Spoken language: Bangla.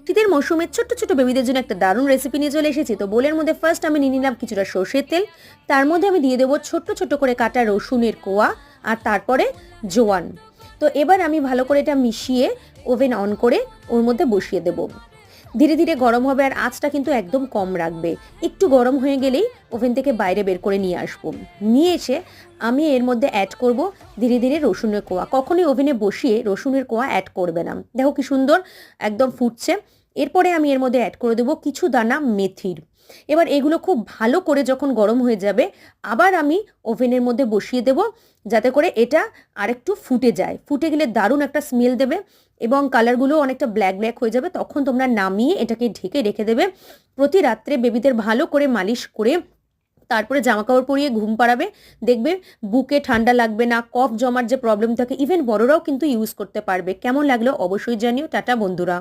শীতের মৌসুমে ছোট্ট ছোট্ট বেবিদের জন্য একটা দারুণ রেসিপি নিয়ে চলে এসেছি। তো বোলের মধ্যে ফার্স্ট আমি নিয়ে নিলাম কিছুটা সর্ষের তেল। তার মধ্যে আমি দিয়ে দেবো ছোট্ট ছোট্ট করে কাটা রসুনের কোয়া, আর তারপরে জোয়ান। তো এবার আমি ভালো করে এটা মিশিয়ে ওভেন অন করে ওর মধ্যে বসিয়ে দেবো। ধীরে ধীরে গরম হবে, আর আঁচটা কিন্তু একদম কম রাখবে। একটু গরম হয়ে গেলেই ওভেন থেকে বাইরে বের করে নিয়ে আসবো। নিয়ে এসে আমি এর মধ্যে অ্যাড করব ধীরে ধীরে রসুনের কোয়া। কখনোই ওভেনে বসিয়ে রসুনের কোয়া অ্যাড করবে না। দেখো কি সুন্দর একদম ফুটছে। এরপরে আমি এর মধ্যে অ্যাড করে দেবো কিছু দানা মেথির। এবার এগুলো খুব ভালো করে যখন গরম হয়ে যাবে, আবার আমি ওভেনের মধ্যে বসিয়ে দেব, যাতে করে এটা আরেকটু ফুটে যায়। ফুটে গেলে দারুণ একটা স্মেল দেবে এবং কালারগুলো অনেকটা ব্ল্যাক ব্ল্যাক হয়ে যাবে। তখন তোমরা নামিয়ে এটাকে ঢেকে রেখে দেবে। প্রতি রাত্রে বেবিদের ভালো করে মালিশ করে তারপরে জামাকাপড় পরিয়ে ঘুম পাড়াবে। দেখবে বুকে ঠান্ডা লাগবে না, কফ জমার যে প্রবলেম থাকে, ইভেন বড়রাও কিন্তু ইউজ করতে পারবে। কেমন লাগলো অবশ্যই জানিও। টাটা বন্ধুরা।